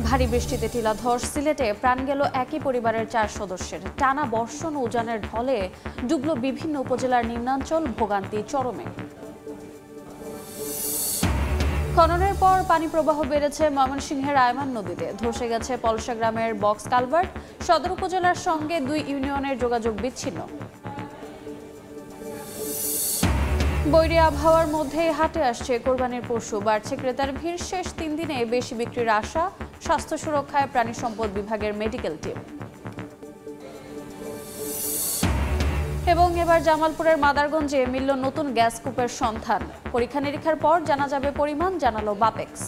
ভারী বৃষ্টিতে টিলাধস সিলেটে প্রাণ গেল একই পরিবারের 4 সদস্যের। টানা বর্ষণ ও উজানের ঢলে ডুবল বিভিন্ন উপজেলার নিম্নাঞ্চল, ভোগান্তি চরমে। খননের পর পানি প্রবাহ বেড়েছে ময়মনসিংহের আয়মান নদীতে। ধসে গেছে পলসা গ্রামের বক্স কালভার্ট। সদর উপজেলার সঙ্গে 2 ইউনিয়নের যোগাযোগ বিচ্ছিন্ন। বৈরী আবহাওয়ার মধ্যেই হাটে আসছে কোরবানির পশু। বাড়ছে ক্রেতার ভিড়। শেষ 3 দিনে বেশি বিক্রির আশা। স্বাস্থ্য সুরক্ষায় প্রাণী সম্পদ বিভাগের মেডিকেল টিম। এবং এবার জামালপুরের মাদারগঞ্জে মিলল নতুন গ্যাস কূপের সন্ধান। পরীক্ষা নিরীক্ষার পর জানা যাবে পরিমাণ, জানালো বাপেক্স।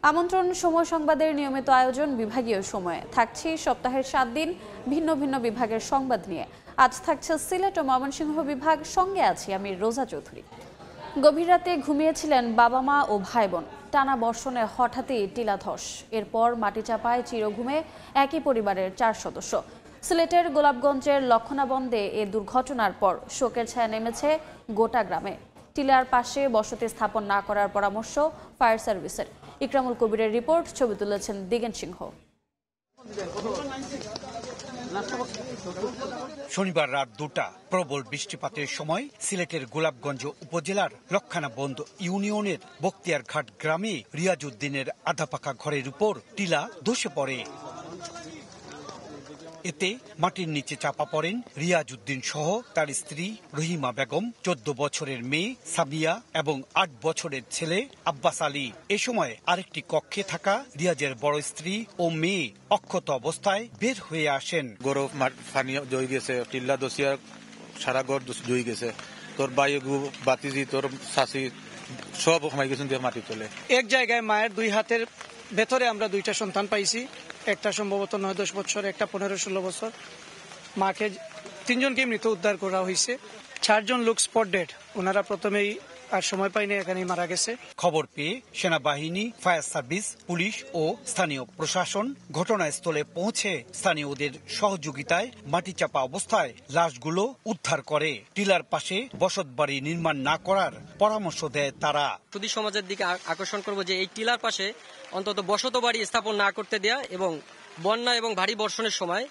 আমন্ত্রণ সময় সংবাদের নিয়মিত আয়োজন বিভাগীয় সময়ে। থাকছি সপ্তাহের 7 দিন ভিন্ন ভিন্ন বিভাগের সংবাদ নিয়ে। আজ থাকছে সিলেট ও ময়মনসিংহ বিভাগ। সঙ্গে আছি আমি রোজা চৌধুরী। গভীর রাতে ঘুমিয়েছিলেন বাবা মা ও ভাই বোন। টানা বর্ষণে হঠাৎই টিলাধস। এরপর মাটিচাপায় চিরঘুমে একই পরিবারের 4 সদস্য। সিলেটের গোলাপগঞ্জের লক্ষণাবন্দে এ দুর্ঘটনার পর শোকের ছায়া নেমেছে গোটা গ্রামে। টিলার পাশে বসতি স্থাপন না করার পরামর্শ ফায়ার সার্ভিসের। ইকরামুল কবিরের রিপোর্ট, ছবি তুলেছেন দিগেন সিংহ। শনিবার রাত 2টা প্রবল বৃষ্টিপাতের সময় সিলেটের গোলাপগঞ্জ উপজেলার লক্ষণাবন্দ ইউনিয়নের বক্তিয়ারঘাট গ্রামে রিয়াজউদ্দিনের আধাপাকা ঘরের উপর টিলা ধসে পড়ে। এতে মাটির নিচে চাপা পড়েন রিয়াজউদ্দিন সহ তার স্ত্রী রহিমা বেগম, 14 বছরের মেয়ে সামিয়া এবং 8 বছরের ছেলে আব্বাস আলী। এ সময় আরেকটি কক্ষে থাকা রিয়াজের বড় স্ত্রী ও মেয়ে অক্ষত অবস্থায় বের হয়ে আসেন। গরম পানি জয় গেছে, টিল্লা দোষিয়া সারা ঘর জয় গেছে। তোর বাইগু বাতিজি তোর শাশি সব কমাই গেছেন মাটি চলে। এক জায়গায় মায়ের 2 হাতের ভেতরে আমরা 2টা সন্তান পাইছি। একটা সম্ভবত 9-10 বছর, একটা 15-16 বছর। মাকে 3 জনকে মৃত উদ্ধার করা হয়েছে। 4 জন লোক স্পট ডেড। ওনারা প্রথমেই আর সময় পাইনি, এখানেই মারা গেছে। খবর পেয়ে সেনাবাহিনী, ফায়ার সার্ভিস, পুলিশ ও স্থানীয় প্রশাসন ঘটনাস্থলে পৌঁছে স্থানীয়দের সহযোগিতায় মাটিচাপা অবস্থায় লাশগুলো উদ্ধার করে। টিলার পাশে বসতবাড়ি নির্মাণ না করার পরামর্শ দেয় তারা। সুধী সমাজের দিকে আকর্ষণ করব যে এই টিলার পাশে অন্তত বসত বাড়ি স্থাপন না করতে দেয়া এবং বন্যা এবং ভারী বর্ষণের সময়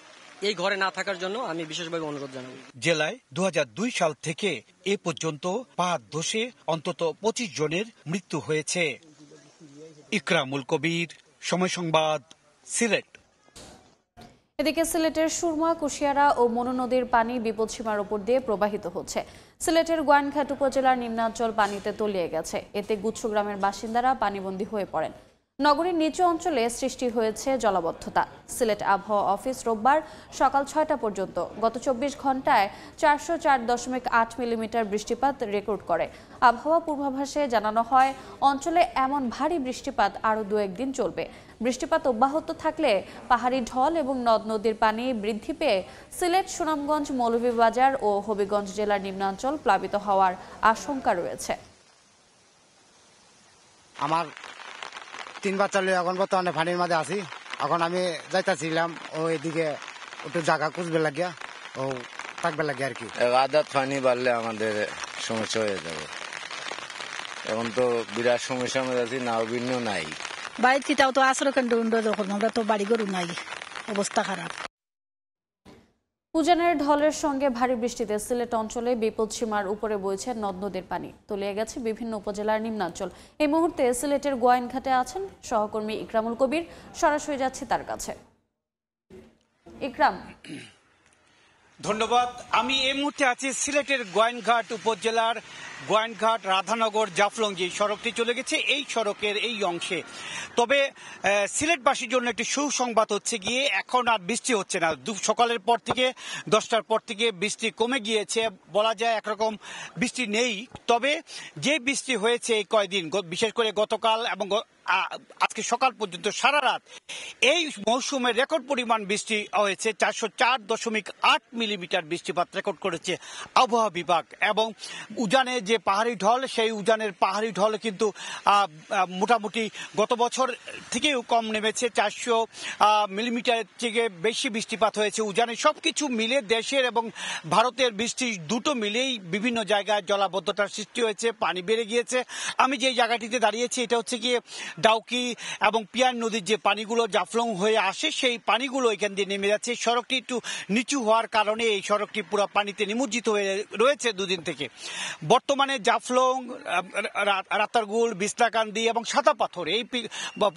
এই ঘরে না থাকার জন্য আমি বিশেষভাবে অনুরোধ জানাব। জেলায় 2002 সাল থেকে এ পর্যন্ত পাহাড় ধসে অন্তত 25 জনের মৃত্যু হয়েছে। ইকরামুল কবির, সময় সংবাদ, সিলেট। এদিকে সিলেটের সুরমা, কুশিয়ারা ও মনু নদীর পানি বিপদসীমার উপর দিয়ে প্রবাহিত হচ্ছে। সিলেটের গোয়াইনঘাট উপজেলার নিম্নাঞ্চল পানিতে তলিয়ে গেছে। এতে গুচ্ছ গ্রামের বাসিন্দারা পানিবন্দী হয়ে পড়েন। নগরীর নিচু অঞ্চলে সৃষ্টি হয়েছে জলাবদ্ধতা। সিলেট আবহাওয়া অফিস রোববার সকাল 6টা পর্যন্ত গত 24 ঘন্টায় 404.8 মিলিমিটার বৃষ্টিপাত রেকর্ড করে। আবহাওয়া পূর্বাভাসে জানানো হয়, অঞ্চলে এমন ভারী বৃষ্টিপাত আরও 2-1 দিন চলবে। বৃষ্টিপাত অব্যাহত থাকলে পাহাড়ি ঢল এবং নদ নদীর পানি বৃদ্ধি পেয়ে সিলেট, সুনামগঞ্জ, মৌলভীবাজার ও হবিগঞ্জ জেলার নিম্নাঞ্চল প্লাবিত হওয়ার আশঙ্কা রয়েছে। আমার 3 বাচ্চা লই এখন বর্তমানে পানির মাঝে আছি। এখন আমি যাইতাছিলাম ওইদিকে একটু জায়গা খুঁজবে লাগিয়া ও থাকবে লাগে আর কি। আদাত পানি বাড়লে আমাদের সমস্যা হয়ে যাবে। এখন তো বিরাট সমস্যার মধ্যে আছি, নাও ভিন্ন নাই। বাইর কিটাও তো আশ্রয় কেন্দ্র যখন আমরা তো বাড়ি গরু নাই, অবস্থা খারাপ। উজানের ঢলের সঙ্গে ভারী বৃষ্টিতে সিলেট অঞ্চলে বিপদসীমার উপরে বইছে নদ নদীর পানি। তলিয়ে গেছে বিভিন্ন উপজেলার নিম্নাঞ্চল। এই মুহূর্তে সিলেটের গোয়াইনঘাটে আছেন সহকর্মী ইকরামুল কবির। সরাসরি যাচ্ছি তার কাছে। ইকরাম, ধন্যবাদ। আমি এই মুহূর্তে আছি সিলেটের গোয়াইনঘাট উপজেলার গোয়াইনঘাট রাধানগর জাফলং যে সড়কটি চলে গেছে এই সড়কের এই অংশে। তবে সিলেটবাসীর জন্য একটি সুসংবাদ হচ্ছে গিয়ে এখন আর বৃষ্টি হচ্ছে না। সকালের পর থেকে 10টার পর থেকে বৃষ্টি কমে গিয়েছে, বলা যায় একরকম বৃষ্টি নেই। তবে যে বৃষ্টি হয়েছে এই কয়দিন, বিশেষ করে গতকাল এবং আজকে সকাল পর্যন্ত সারা রাত এই মৌসুমে রেকর্ড পরিমাণ বৃষ্টি হয়েছে। 404.8 মিলিমিটার বৃষ্টিপাত রেকর্ড করেছে আবহাওয়া বিভাগ। এবং উজানে যে পাহাড়ি ঢল, সেই উজানের পাহাড়ি ঢল কিন্তু মোটামুটি গত বছর থেকেও কম নেমেছে। 400 মিলিমিটার থেকে বেশি বৃষ্টিপাত হয়েছে উজানে। সবকিছু মিলে দেশের এবং ভারতের বৃষ্টি দুটো মিলেই বিভিন্ন জায়গায় জলাবদ্ধতার সৃষ্টি হয়েছে, পানি বেড়ে গিয়েছে। আমি যে জায়গাটিতে দাঁড়িয়েছি এটা হচ্ছে গিয়ে ডাউকি এবং পিয়ার নদীর যে পানিগুলো জাফলং হয়ে আসে, সেই পানিগুলো এখান দিয়ে নেমে যাচ্ছে। সড়কটি একটু নিচু হওয়ার কারণে এই সড়কটি পুরো পানিতে নিমজ্জিত হয়ে রয়েছে দুদিন থেকে। বর্তমানে জাফলং, রাতারগুল, বিছনাকান্দি এবং সাদাপাথর এই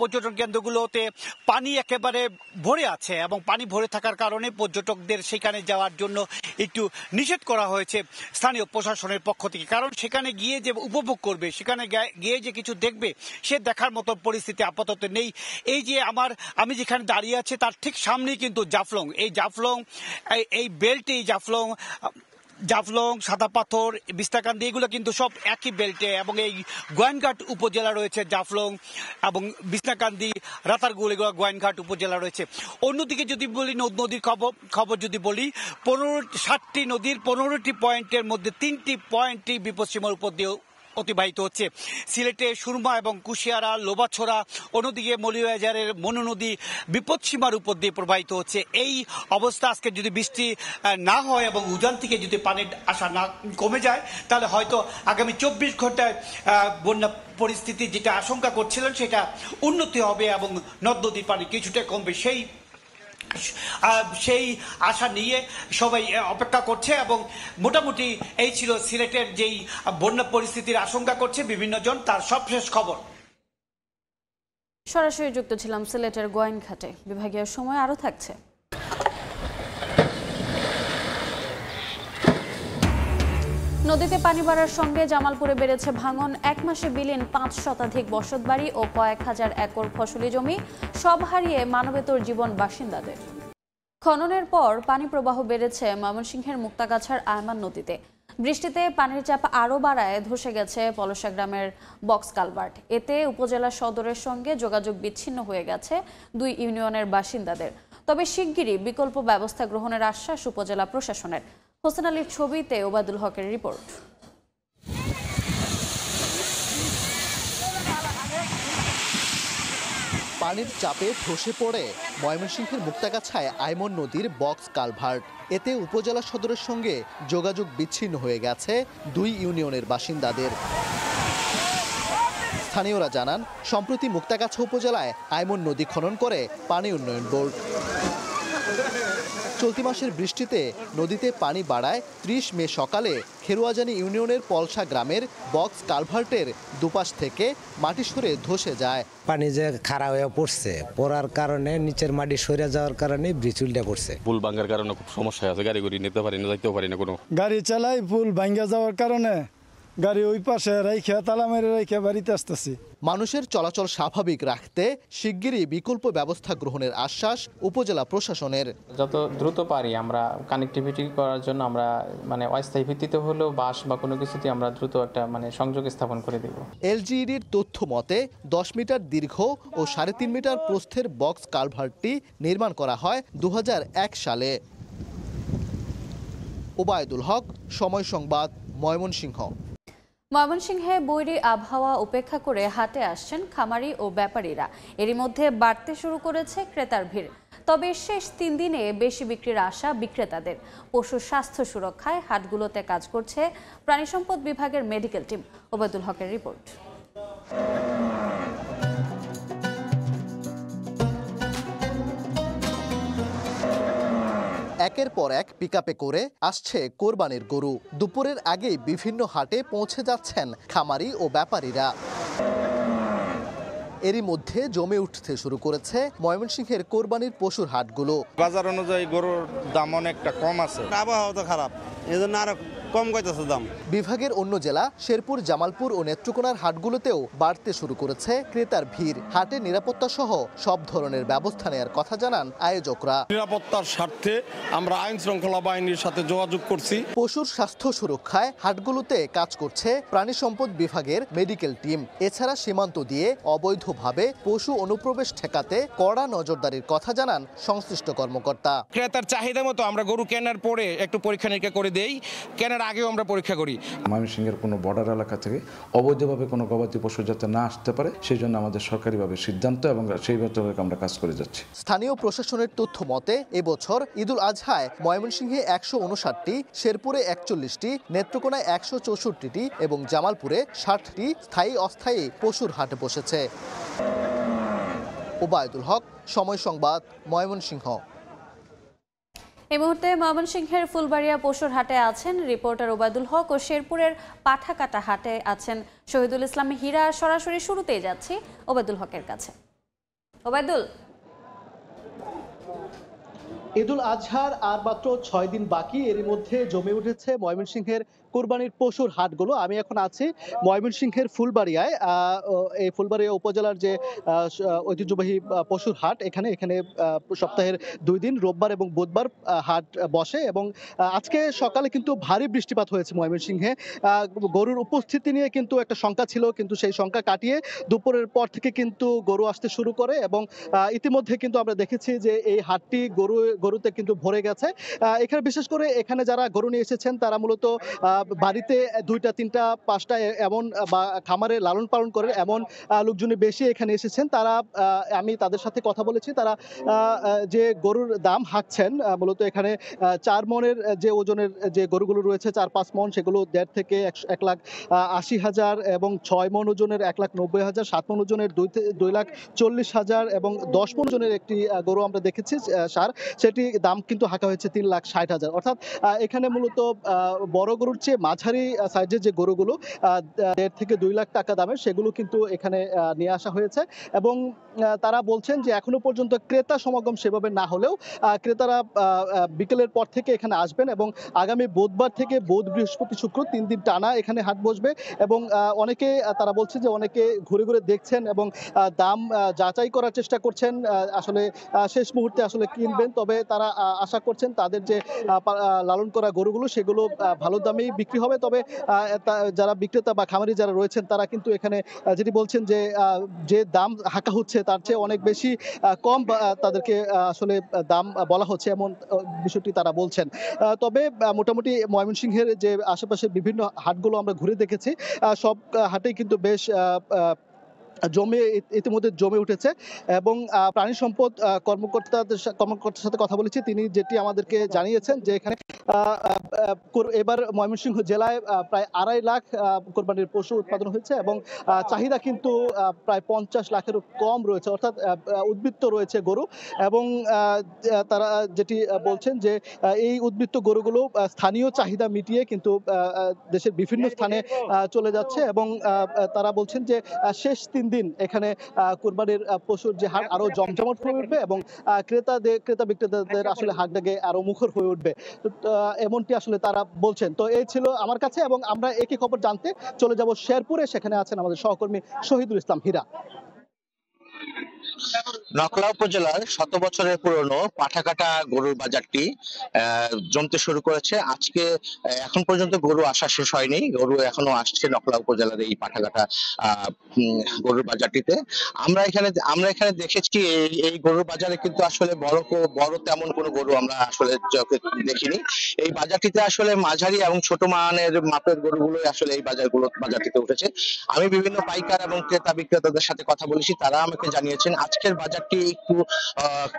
পর্যটন কেন্দ্রগুলোতে পানি একেবারে ভরে আছে এবং পানি ভরে থাকার কারণে পর্যটকদের সেখানে যাওয়ার জন্য একটু নিষেধ করা হয়েছে স্থানীয় প্রশাসনের পক্ষ থেকে। কারণ সেখানে গিয়ে যে উপভোগ করবে, সেখানে গিয়ে যে কিছু দেখবে, সে দেখার মতো পরিস্থিতি আপাতত নেই। এই যে আমি যেখানে দাঁড়িয়ে আছি তার ঠিক সামনেই কিন্তু জাফলং। এই বেল্টে জাফলং, সাদাপাথর, বিছনাকান্দি এগুলো কিন্তু সব একই বেল্টে। এবং এই গোয়াইনঘাট উপজেলা রয়েছে জাফলং এবং বিছনাকান্দি, রাতারগুল, এগুলো গোয়াইনঘাট উপজেলা রয়েছে। অন্যদিকে যদি বলি নদীর খবর যদি বলি, 7টি নদীর 15টি পয়েন্টের মধ্যে 3টি পয়েন্টই বিপদসীমার উপর দিয়ে অতিবাহিত হচ্ছে। সিলেটে সুরমা এবং কুশিয়ারা, লোবাছড়া, অন্যদিকে মৌলভীবাজারের মনু নদী বিপদসীমার উপর দিয়ে প্রবাহিত হচ্ছে। এই অবস্থা আজকে যদি বৃষ্টি না হয় এবং উজান থেকে যদি পানির আসা না কমে যায়, তাহলে হয়তো আগামী 24 ঘন্টায় বন্যা পরিস্থিতি যেটা আশঙ্কা করছিলেন সেটা উন্নতি হবে এবং নদ নদীর পানি কিছুটা কমবে। সেই আশা নিয়ে সবাই অপেক্ষা করছে। এবং মোটামুটি এই ছিল সিলেটের যেই বন্যা পরিস্থিতির আশঙ্কা করছে বিভিন্ন জন, তার সবশেষ খবর। সরাসরি যুক্ত ছিলাম সিলেটের গোয়াইনঘাটে। বিভাগীয় সময় আরও থাকছে। নদীতে পানি বাড়ার সঙ্গে জামালপুরে বেড়েছে ভাঙন। 1 মাসে বিলীন 5 শতাধিক বসতবাড়ি ও কয়েক হাজার একর ফসলি জমি, সব হারিয়ে মানবেতর জীবন বাসিন্দাদের। খননের পর পানি প্রবাহ বেড়েছে ময়মনসিংহের মুক্তাগাছার আয়মান নদীতে। বৃষ্টিতে পানির চাপ আরও বাড়ায় ধসে গেছে পলসা গ্রামের বক্স কালভার্ট। এতে উপজেলা সদরের সঙ্গে যোগাযোগ বিচ্ছিন্ন হয়ে গেছে 2 ইউনিয়নের বাসিন্দাদের। তবে শিগগিরই বিকল্প ব্যবস্থা গ্রহণের আশ্বাস উপজেলা প্রশাসনের। হোসেন আলীর ছবিতে ওবায়দুল হকের রিপোর্ট। পানির চাপে ধসে পড়ে ময়মনসিংহের মুক্তাগাছায় আইমন নদীর বক্স কালভার্ট। এতে উপজেলা সদরের সঙ্গে যোগাযোগ বিচ্ছিন্ন হয়ে গেছে 2 ইউনিয়নের বাসিন্দাদের। স্থানীয়রা জানান, সম্প্রতি মুক্তাগাছা উপজেলায় আইমন নদী খনন করে পানি উন্নয়ন বোর্ড। চলতি মাসের বৃষ্টিতে নদীতে পানি বাড়ায় 30 মে সকালে খেরুয়াজানি ইউনিয়নের পলসা গ্রামের বক্স কালভার্টের দুপাশ থেকে মাটি সরে ধসে যায়। পানি যে খাড়া হয়ে পড়ছে, পড়ার কারণে নিচের মাটি সরে যাওয়ার কারণে ব্রিজ উল্টে পড়ছে। পুল ভাঙার কারণে খুব সমস্যা আছে, গাড়ি নিতে পারি না, যাইতেও পারি না। কোনো গাড়ি চালাই, পুল ভাঙ্গা যাওয়ার কারণে গাড়ি ওই পাশে রাইখা তালা মেরে রাইখা বাড়িতে আসতেছি। মানুষের চলাচল স্বাভাবিক রাখতে শিগগিরই বিকল্প ব্যবস্থা গ্রহণের আশ্বাস উপজেলা প্রশাসনের। যত দ্রুত পারি আমরা কানেক্টিভিটি করার জন্য আমরা অস্থায়ী ভিত্তিতে হলেও বাস বা কোনো কিছুতে আমরা দ্রুত একটা সংযোগ স্থাপন করে দেব। এলজিইডির তথ্য মতে 10 মিটার দীর্ঘ ও 3.5 মিটার প্রস্থের বক্স কালভার্টটি নির্মাণ করা হয় 2001 সালে। ওবায়দুল হক, সময় সংবাদ, ময়মনসিংহ। ময়মনসিংহে বৈরী আবহাওয়া উপেক্ষা করে হাটে আসছেন খামারি ও ব্যাপারীরা। এরই মধ্যে বাড়তে শুরু করেছে ক্রেতার ভিড়। তবে শেষ 3 দিনে বেশি বিক্রির আশা বিক্রেতাদের। পশুর স্বাস্থ্য সুরক্ষায় হাটগুলোতে কাজ করছে প্রাণী সম্পদ বিভাগের মেডিকেল টিম। ওবায়দুল হকের রিপোর্ট। একের পর এক পিকআপে করে আসছে কোরবানির গরু। দুপুরের আগেই বিভিন্ন হাটে পৌঁছে যাচ্ছেন খামারি ও ব্যাপারীরা। এরই মধ্যে জমে উঠতে শুরু করেছে ময়মনসিংহের কোরবানির পশুর হাটগুলো। বাজার অনুযায়ী গরুর দাম অনেকটা কম আছে, আবহাওয়া তো খারাপ, এই জন্য আরো কম কইতাছে দাম। বিভাগের অন্য জেলা শেরপুর, জামালপুর ও নেত্রকোনার হাটগুলোতেও বাড়তে শুরু করেছে ক্রেতার ভিড়। হাটে নিরাপত্তা সহ সব ধরনের ব্যবস্থা নেওয়ার কথা জানান আয়োজকরা। নিরাপত্তার স্বার্থে আমরা আইন শৃঙ্খলা বাহিনীর সাথে যোগাযোগ করছি। পশুর স্বাস্থ্য সুরক্ষায় হাটগুলোতে কাজ করছে প্রাণী সম্পদ বিভাগের মেডিকেল টিম। এছাড়া সীমান্ত দিয়ে অবৈধভাবে পশু অনুপ্রবেশ ঠেকাতে কড়া নজরদারির কথা জানান সংশ্লিষ্ট কর্মকর্তা। ক্রেতার চাহিদা মতো আমরা গরু কেনার পরে একটু পরীক্ষা নিরীক্ষা করে দেই, কেনার আগেও আমরা পরীক্ষা করি। ময়মনসিংহের কোনো বর্ডার এলাকা থেকে অবৈধভাবে কোনো গবাদি পশু যাতে না আসতে পারে সেই জন্য আমাদের সরকারিভাবে সিদ্ধান্ত এবং সেই মোতাবেক আমরা কাজ করে যাচ্ছি। স্থানীয় প্রশাসনের তথ্য মতে এবছর ঈদুল আজহায় ময়মনসিংহে 159টি, শেরপুরে 41টি, নেত্রকোনায় 164টি এবং জামালপুরে 60টি স্থায়ী অস্থায়ী পশুর হাট বসেছে। ওবায়দুল হক, সময় সংবাদ, ময়মনসিংহ। এই মুহূর্তে ময়মনসিংহের ফুলবাড়িয়া পশুর হাটে আছেন রিপোর্টার ওবায়দুল হক ও শেরপুরের পাঠাকাটা হাটে আছেন শহীদুল ইসলাম হীরা। সরাসরি শুরুতেই যাচ্ছি ওবায়দুল হকের কাছে। ওবায়দুল, ঈদুল আজহার আর মাত্র 6 দিন বাকি, এরই মধ্যে জমে উঠেছে ময়মনসিংহের কুরবানির পশুর হাটগুলো। আমি এখন আছি ময়মনসিংহের ফুলবাড়িয়ায়। এই ফুলবাড়িয়া উপজেলার যে ঐতিহ্যবাহী পশুর হাট, এখানে সপ্তাহের 2 দিন রোববার এবং বুধবার হাট বসে এবং আজকে সকালে কিন্তু ভারী বৃষ্টিপাত হয়েছে ময়মনসিংহে। গরুর উপস্থিতি নিয়ে কিন্তু একটা শঙ্কা ছিল, কিন্তু সেই শঙ্কা কাটিয়ে দুপুরের পর থেকে কিন্তু গরু আসতে শুরু করে এবং ইতিমধ্যে কিন্তু আমরা দেখেছি যে এই হাটটি গরুতে কিন্তু ভরে গেছে। এখানে বিশেষ করে এখানে যারা গরু নিয়ে এসেছেন তারা মূলত বাড়িতে 2টা 3টা 5টা এমন বা খামারে লালন পালন করে এমন লোকজনই বেশি এখানে এসেছেন। তারা, আমি তাদের সাথে কথা বলেছি, তারা যে গরুর দাম হাঁকছেন মূলত এখানে 4 মনের যে ওজনের যে গরুগুলো রয়েছে, 4-5 মন, সেগুলো 1.5 থেকে 1,80,000 এবং 6 মন ওজনের 1,90,000, 7 মন ওজনের 2,40,000 এবং 10 মন ওজনের একটি গরু আমরা দেখেছি সার, সেটি দাম কিন্তু হাঁকা হয়েছে 3,60,000। অর্থাৎ এখানে মূলত বড় গরুর চেয়ে মাঝারি সাইজের যে গরুগুলো 1.5 থেকে 2 লাখ টাকা দামের, সেগুলো কিন্তু এখানে নিয়ে আসা হয়েছে এবং তারা বলছেন যে এখনো পর্যন্ত ক্রেতা সমাগম সেভাবে না হলেও ক্রেতারা বিকেলের পর থেকে এখানে আসবেন এবং আগামী বুধবার থেকে বুধ, বৃহস্পতি, শুক্র 3 দিন টানা এখানে হাট বসবে এবং অনেকে, তারা বলছে যে অনেকে ঘুরে ঘুরে দেখছেন এবং দাম যাচাই করার চেষ্টা করছেন, আসলে শেষ মুহূর্তে আসলে কিনবেন। তবে তারা আশা করছেন তাদের যে লালন করা গরুগুলো সেগুলো ভালো দামেই বিক্রি হবে। তবে যারা বিক্রেতা বা খামারি যারা রয়েছেন তারা কিন্তু এখানে যেটি বলছেন যে দাম হাঁকা হচ্ছে তার চেয়ে অনেক বেশি কম তাদেরকে আসলে দাম বলা হচ্ছে, এমন বিষয়টি তারা বলছেন। তবে মোটামুটি ময়মনসিংহের যে আশেপাশে বিভিন্ন হাটগুলো আমরা ঘুরে দেখেছি, সব হাটেই কিন্তু বেশ ইতিমধ্যে জমে উঠেছে এবং প্রাণী সম্পদ কর্মকর্তার সাথে কথা বলেছি, তিনি যেটি আমাদেরকে জানিয়েছেন যে এখানে এবার ময়মনসিংহ জেলায় প্রায় 2.5 লাখ কোরবানির পশু উৎপাদন হয়েছে এবং চাহিদা কিন্তু প্রায় 50 লাখেরও কম রয়েছে, অর্থাৎ উদ্বৃত্ত রয়েছে গরু এবং তারা যেটি বলছেন যে এই উদ্বৃত্ত গরুগুলো স্থানীয় চাহিদা মিটিয়ে কিন্তু দেশের বিভিন্ন স্থানে চলে যাচ্ছে এবং তারা বলছেন যে শেষ 3 দিন এখানে কুরবানির পশুর যে হাট আরো জমজমাট হয়ে উঠবে এবং ক্রেতা বিক্রেতাদের আসলে হাটটাকে আরো মুখর হয়ে উঠবে, এমনটি আসলে তারা বলছেন। তো এই ছিল আমার কাছে এবং আমরা একই খবর জানতে চলে যাব শেরপুরে, সেখানে আছেন আমাদের সহকর্মী শহীদুল ইসলাম হীরা। নকলা উপজেলার 100 বছরের পুরনো পাঠাকাটা গরুর বাজারটি জমতে শুরু করেছে। আজকে এখন পর্যন্ত গরু আসা শেষ হয়নি, গরু এখনো আসছে নকলা উপজেলার এই পাঠাকাটা গরুর বাজারটিতে। আমরা এখানে দেখেছি এই গরুর বাজারে কিন্তু আসলে বড় তেমন কোনো গরু আমরা আসলে দেখিনি। এই বাজারটিতে আসলে মাঝারি এবং ছোট মানের মাপের গরুগুলোই আসলে এই বাজারটিতে উঠেছে। আমি বিভিন্ন পাইকার এবং ক্রেতা বিক্রেতাদের সাথে কথা বলেছি, তারা আমাকে জানিয়েছেন আজকের বাজারটি একটু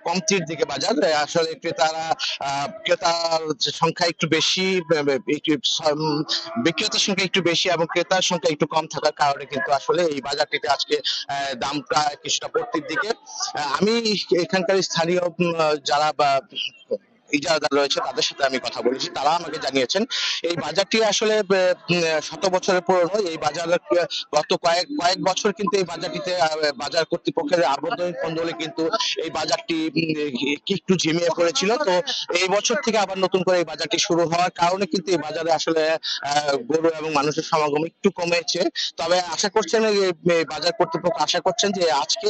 কমতির দিকে বাজার। আসলে ক্রেতার সংখ্যা একটু বেশি, বিক্রেতার সংখ্যা একটু বেশি এবং ক্রেতার সংখ্যা একটু কম থাকার কারণে কিন্তু আসলে এই বাজারটিতে আজকে দামটা কিছুটা পড়তির দিকে। আমি এখানকার স্থানীয় যারা ইজারাদার রয়েছে তাদের সাথে আমি কথা বলেছি, তারা আমাকে জানিয়েছেন এই বাজারটি আসলে শত বছরের পুরনো। এই বাজার গত কয়েক বছর কিন্তু এই বাজারটিতে বাজার কর্তৃপক্ষের আবদ্ধন বলে কিন্তু এই বাজারটি একটু ঝিমিয়ে পড়েছিল। তো এই বছর থেকে আবার নতুন করে এই বাজারটি শুরু হওয়ার কারণে কিন্তু এই বাজারে আসলে গরু এবং মানুষের সমাগম একটু কমেছে। তবে আশা করছেন বাজার কর্তৃপক্ষ আশা করছেন যে আজকে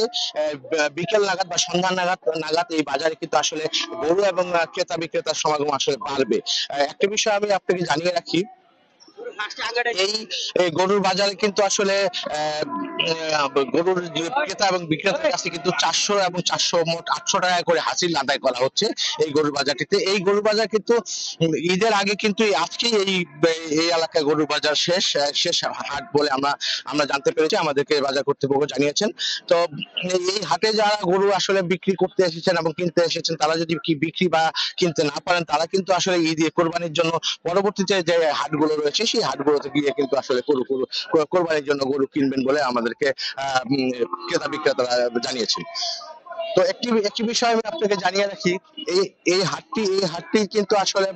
বিকেল নাগাদ বা সন্ধ্যা নাগাদ এই বাজারে কিন্তু আসলে গরু এবং ক্রেতা বিক্রেতার সমাগম আসলে বাড়বে। একটা বিষয় আমি আপনাকে জানিয়ে রাখি, এই গরুর বাজারে কিন্তু আসলে গরুর ক্রেতা এবং বিক্রেতার কাছে কিন্তু 400 এবং 400 মোট 800 টাকা করে হাসিল আদায় করা হচ্ছে এই গরুর বাজারটিতে। এই গরুর বাজার কিন্তু ঈদের আগে কিন্তু আজকেই এই এলাকায় গরুর বাজার শেষ হাট বলে আমরা জানতে পেরেছি, আমাদেরকে বাজার কর্তৃপক্ষ জানিয়েছেন। তো এই হাটে যারা গরু আসলে বিক্রি করতে এসেছেন এবং কিনতে এসেছেন, তারা যদি কি বিক্রি বা কিনতে না পারেন, তারা কিন্তু আসলে ঈদ কোরবানির জন্য পরবর্তীতে যে হাটগুলো রয়েছে সেই হাটগুলোতে গিয়ে কিন্তু আসলে কোরবানির জন্য গরু কিনবেন বলে আমাদেরকে ক্রেতা বিক্রেতারা জানিয়েছেন। তো একটি বিষয় আমি আপনাকে জানিয়ে রাখি, এই হাটটি কিন্তু আসলে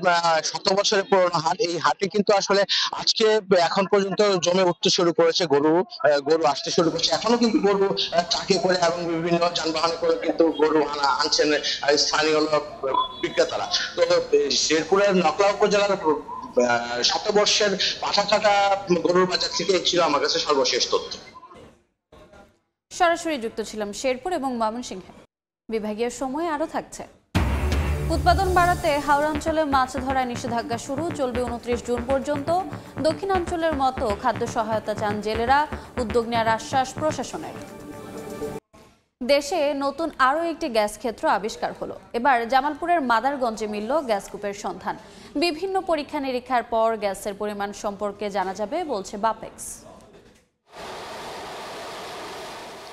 100 বছরের পুরনো হাট। এই হাটে কিন্তু আসলে আজকে এখন পর্যন্ত জমে উঠতে শুরু করেছে, গরু আসতে শুরু করেছে। এখনো কিন্তু গরু ট্রাকে করে এবং বিভিন্ন যানবাহনে করে কিন্তু গরু আনছেন স্থানীয় বিক্রেতারা। তো শেরপুরের নকলা উপজেলার শতবর্ষের পাঠাকাটা গরুর বাজার থেকে ছিল আমার কাছে সর্বশেষ তথ্য। সরাসরি যুক্ত ছিলাম শেরপুর এবং ময়মনসিংহে। বিভাগীয় সময় আরও থাকছে। উৎপাদন বাড়াতে হাওড়াঞ্চলে মাছ ধরায় নিষেধাজ্ঞা শুরু, চলবে 29 জুন পর্যন্ত। দক্ষিণাঞ্চলের মতো খাদ্য সহায়তা চান জেলেরা, উদ্যোগ নেওয়ার আশ্বাস প্রশাসনের। দেশে নতুন আরও একটি গ্যাস ক্ষেত্র আবিষ্কার হলো। এবার জামালপুরের মাদারগঞ্জে মিলল গ্যাস কূপের সন্ধান। বিভিন্ন পরীক্ষা নিরীক্ষার পর গ্যাসের পরিমাণ সম্পর্কে জানা যাবে বলছে বাপেক্স।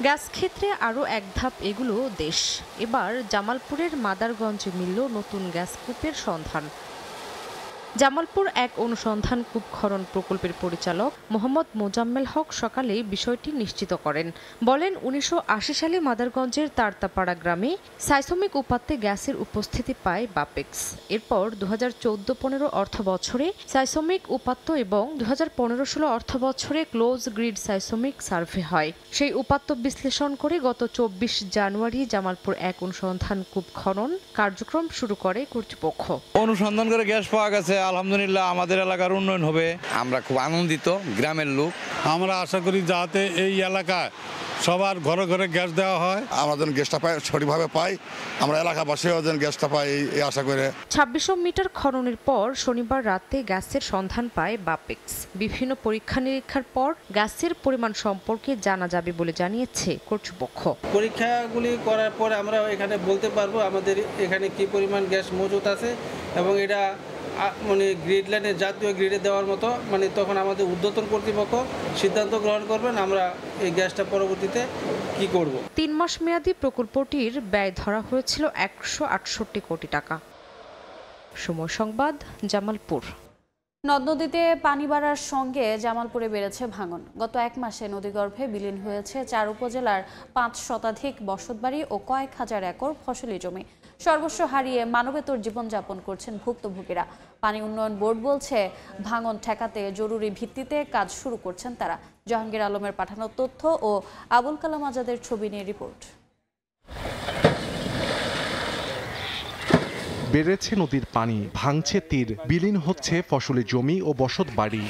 গ্যাস ক্ষেত্রে আরও এক ধাপ এগুলো দেশ। এবার জামালপুরের মাদারগঞ্জে মিলল নতুন গ্যাস কূপের সন্ধান। জামালপুর এক অনুসন্ধান কূপ খনন প্রকল্পের পরিচালক মোহাম্মদ মোজাম্মেল হক সকালে বিষয়টি নিশ্চিত করেন। বলেন, 1980 সালে মাদারগঞ্জের তারতাপাড়া গ্রামে সাইসমিক উপাত্তে গ্যাসের উপস্থিতি পায় বাপেক্স। এরপর 2014-15 অর্থ বছরে সাইসমিক উপাত্ত এবং 2015-16 অর্থ বছরে ক্লোজ গ্রিড সাইসমিক সার্ভে হয়। সেই উপাত্ত বিশ্লেষণ করে গত 24 জানুয়ারি জামালপুর এক অনুসন্ধান কূপ খনন কার্যক্রম শুরু করে কর্তৃপক্ষ। অনুসন্ধান করে গ্যাস পাওয়া গেছে, আলহামদুলিল্লাহ আমাদের এলাকার উন্নয়ন হবে। আমরা খুব আনন্দিত, গ্রামের লোক। আমরা আশা করি যাতে এই এলাকায় সবার ঘরে ঘরে গ্যাস দেওয়া হয়, আমরা যেন গ্যাসটা পাই, সঠিকভাবে পাই, আমরা এলাকাবাসীও যেন গ্যাসটা পাই এই আশা করে। 2600 মিটার খননের পর শনিবার রাতে গ্যাসের সন্ধান পায় বাপেক্স। বিভিন্ন পরীক্ষা নিরীক্ষার পর গ্যাসের পরিমাণ সম্পর্কে জানা যাবে বলে জানিয়েছে কর্তৃপক্ষ। পরীক্ষাগুলি করার পর আমরা এখানে বলতে পারবো আমাদের এখানে কি পরিমাণ গ্যাস মজুত আছে এবং এটা মানে গ্রিড লাইনে জাতীয় গ্রিডে দেওয়ার মতো, মানে তখন আমাদের ঊর্ধ্বতন কর্তৃপক্ষ সিদ্ধান্ত গ্রহণ করবেন আমরা এই গ্যাসটা পরবর্তীতে কি করব। 3 মাস মেয়াদী প্রকল্পটির ব্যয় ধরা হয়েছিল 168 কোটি টাকা। সময় সংবাদ, জামালপুর। নদ নদীতে পানি বাড়ার সঙ্গে জামালপুরে বেড়েছে ভাঙন। গত 1 মাসে নদীগর্ভে বিলীন হয়েছে 4 উপজেলার 5 শতাধিক বসতবাড়ি ও কয়েক হাজার একর ফসলি জমি। সর্বস্ব হারিয়ে মানবেতর জীবনযাপন করছেন ভুক্তভোগীরা। পানি উন্নয়ন বোর্ড বলছে, ভাঙন ঠেকাতে জরুরি ভিত্তিতে কাজ শুরু করছেন তারা। জাহাঙ্গীর আলমের পাঠানো তথ্য ও আবুল কালাম আজাদের ছবি নিয়ে রিপোর্ট। বেড়েছে নদীর পানি, ভাঙছে তীর, বিলীন হচ্ছে ফসলি জমি ও বসত বাড়ি।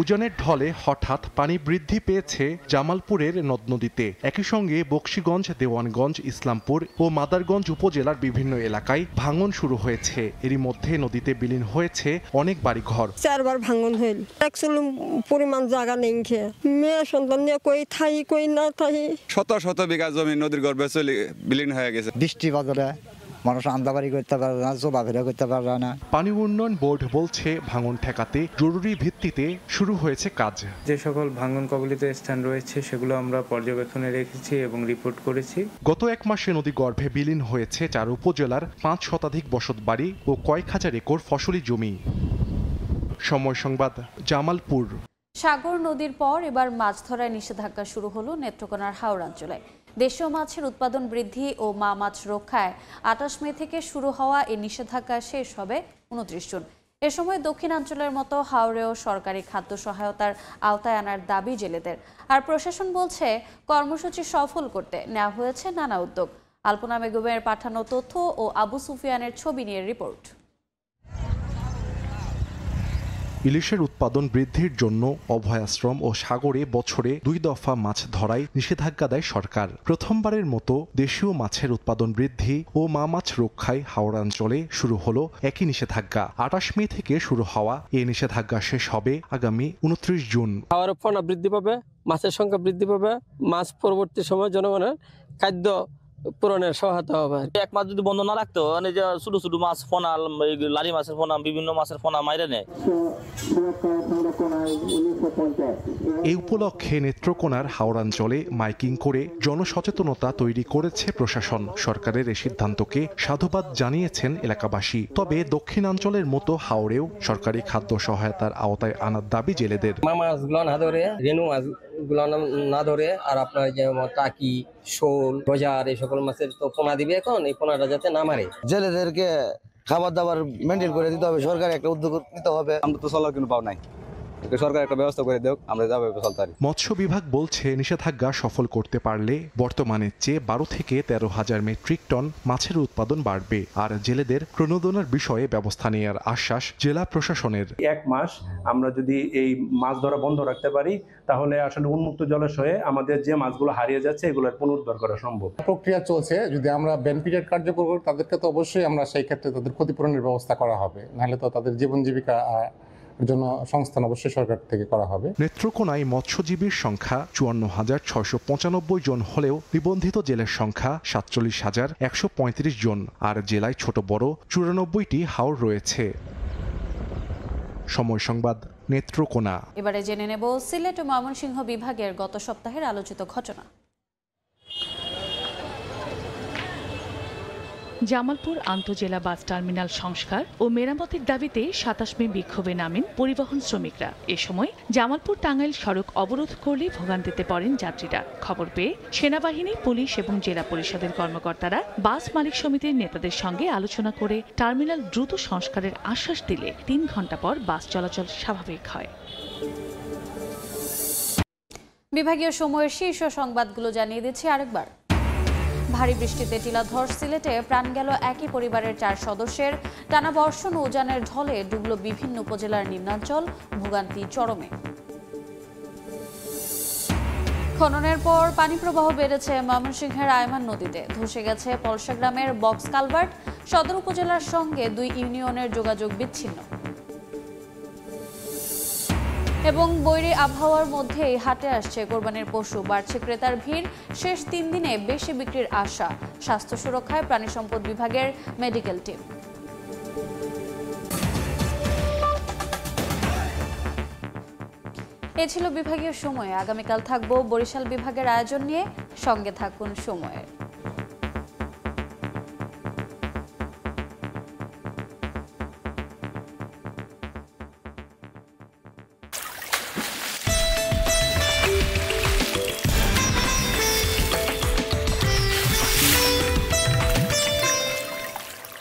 উজানের ঢলে হঠাৎ পানি বৃদ্ধি পেয়েছে জামালপুরের নদ নদীতে। একই সঙ্গে বকশীগঞ্জ, দেওয়ানগঞ্জ, ইসলামপুর ও মাদারগঞ্জ উপজেলার বিভিন্ন এলাকায় ভাঙন শুরু হয়েছে। এরই মধ্যে নদীতে বিলীন হয়েছে অনেক বাড়িঘর। 4 বার ভাঙন হইল, একচুয়ালি পরিমাণ জায়গা নেই, মেয়ে সন্তান নিয়ে কই থাই কই না থাই। শত শত বিঘা জমি নদীর গর্ভে চলে বিলীন হয়ে গেছে। বৃষ্টি বাদলে মানুষ আন্দাবাড়ি করতে পারবে না, চলাফেরা করতে পারবে না। পানি উন্নয়ন বোর্ড বলছে, ভাঙন ঠেকাতে জরুরি ভিত্তিতে শুরু হয়েছে কাজ। যে সকল ভাঙন কবলিত স্থান রয়েছে সেগুলো আমরা পর্যবেক্ষণে রেখেছি এবং রিপোর্ট করেছি। গত 1 মাসে নদী গর্ভে বিলীন হয়েছে 4 উপজেলার 5 শতাধিক বসতবাড়ি ও কয়েক হাজার একর ফসলি জমি। সময় সংবাদ, জামালপুর। সাগর নদীর পর এবার মাছ ধরায় নিষেধাজ্ঞা শুরু হলো নেত্রকোনার হাওড়াঞ্চলে। দেশীয় মাছের উৎপাদন বৃদ্ধি ও মা মাছ রক্ষায় ২৮ মে থেকে শুরু হওয়া এই নিষেধাজ্ঞা শেষ হবে ২৯ জুন। এ সময় দক্ষিণাঞ্চলের মতো হাওরেও সরকারি খাদ্য সহায়তার আওতায় আনার দাবি জেলেদের। আর প্রশাসন বলছে কর্মসূচি সফল করতে নেওয়া হয়েছে নানা উদ্যোগ। আলপনা বেগমের পাঠানো তথ্য ও আবু সুফিয়ানের ছবি নিয়ে রিপোর্ট। ইলিশের উৎপাদন বৃদ্ধির জন্য অভয়াশ্রম ও সাগরে বছরে ২ দফা মাছ ধরায় নিষেধাজ্ঞা দেয় সরকার। প্রথমবারের মতো দেশীয় মাছের উৎপাদন বৃদ্ধি ও মা মাছ রক্ষায় হাওড়াঞ্চলে শুরু হলো একই নিষেধাজ্ঞা। ২৮ মে থেকে শুরু হওয়া এই নিষেধাজ্ঞা শেষ হবে আগামী ২৯ জুন। খাওয়ার ফনা বৃদ্ধি পাবে, মাছের সংখ্যা বৃদ্ধি পাবে, মাছ পরবর্তী সময় জনগণের খাদ্য পূরণের সহায়তা হবে। এক মাছ যদি বন্ধ না রাখতো মানে যে ছোট ছোট মাছ ফোনা, লালি মাছের ফোনা, বিভিন্ন মাছের ফোনা মাইরে নেয়। এই উপলক্ষে নেত্রকোনার হাওড়াঞ্চলে মাইকিং করে জনসচেতনতা তৈরি করেছে প্রশাসন। সরকারের এই সিদ্ধান্তকে সাধুবাদ জানিয়েছেন এলাকাবাসী। তবে দক্ষিণাঞ্চলের মতো হাওড়েও সরকারি খাদ্য সহায়তার আওতায় আনার দাবি জেলেদের। মাছগুলো না ধরে, রেনু মাছগুলো না ধরে, আর আপনার যে টাকি, শোল, বাজার এই সকল মাছের তো পোনা দিবে এখন, এই পোনাটা যাতে না মারে। জেলেদেরকে খাবার দাবার মেনটেন করে দিতে হবে, সরকার একটা উদ্যোগ নিতে হবে। আমরা তো চলার কোনো পাও নাই, সরকার একটা ব্যবস্থা করে দেখ, আমরা যাবো চলতে পারি। মৎস্য বিভাগ বলছে নিষেধাজ্ঞা সফল করতে পারলে বর্তমানের চেয়ে ১২ থেকে ১৩,০০০ মেট্রিক টন মাছের উৎপাদন বাড়বে। আর জেলেদের প্রণোদনার বিষয়ে ব্যবস্থা নেওয়ার আশ্বাস জেলা প্রশাসনের। ১ মাস আমরা যদি এই মাছ ধরা বন্ধ রাখতে পারি তাহলে আসলে উন্মুক্ত জলাশয়ে আমাদের যে মাছগুলো হারিয়ে যাচ্ছে এগুলোর পুনরুদ্ধার করা সম্ভব। প্রক্রিয়া চলছে, যদি আমরা ব্যান পিরিয়ড কার্যকর করি তাদেরকে তো অবশ্যই আমরা সেই ক্ষেত্রে তাদের ক্ষতিপূরণের ব্যবস্থা করা হবে, নাহলে তো তাদের জীবন জীবিকা জন্য সংস্থান অবশ্যই সরকার থেকে করা হবে। নেত্রকোনায় মৎস্যজীবীর সংখ্যা ৫৪,৬৯৫ জন হলেও নিবন্ধিত জেলের সংখ্যা ৪৭,১৩৫ জন। আর জেলায় ছোট বড় ৯৪টি হাওর রয়েছে। সময় সংবাদ, নেত্রকোনা। এবারে জেনে নেব সিলেট ও ময়মনসিংহ বিভাগের গত সপ্তাহের আলোচিত ঘটনা। জামালপুর আন্তজেলা বাস টার্মিনাল সংস্কার ও মেরামতের দাবিতে ২৭ মে বিক্ষোভে নামেন পরিবহন শ্রমিকরা। এ সময় জামালপুর টাঙ্গাইল সড়ক অবরোধ করলে ভোগান্তিতে পড়েন যাত্রীরা। খবর পেয়ে সেনাবাহিনী, পুলিশ এবং জেলা পরিষদের কর্মকর্তারা বাস মালিক সমিতির নেতাদের সঙ্গে আলোচনা করে টার্মিনাল দ্রুত সংস্কারের আশ্বাস দিলে ৩ ঘণ্টা পর বাস চলাচল স্বাভাবিক হয়। বিভাগীয় সময়ের শীর্ষ সংবাদগুলো জানিয়ে দিচ্ছি আরেকবার। ভারী বৃষ্টিতে টিলাধর সিলেটে প্রাণ গেল একই পরিবারের ৪ সদস্যের। টানা বর্ষণ ও উজানের ঢলে ডুবল বিভিন্ন উপজেলার নিম্নাঞ্চল, ভোগান্তি চরমে। খননের পর পানি প্রবাহ বেড়েছে ময়মনসিংহের আয়মান নদীতে। ধসে গেছে পলসা গ্রামের বক্স কালভার্ট। সদর উপজেলার সঙ্গে ২ ইউনিয়নের যোগাযোগ বিচ্ছিন্ন। এবং বৈরী আবহাওয়ার মধ্যেই হাটে আসছে কোরবানির পশু। বাড়ছে ক্রেতার ভিড়। শেষ ৩ দিনে বেশি বিক্রির আশা। স্বাস্থ্য সুরক্ষায় প্রাণী সম্পদ বিভাগের মেডিকেল টিম। এ ছিল বিভাগীয় সময়। আগামীকাল থাকবো বরিশাল বিভাগের আয়োজন নিয়ে। সঙ্গে থাকুন সময়ের।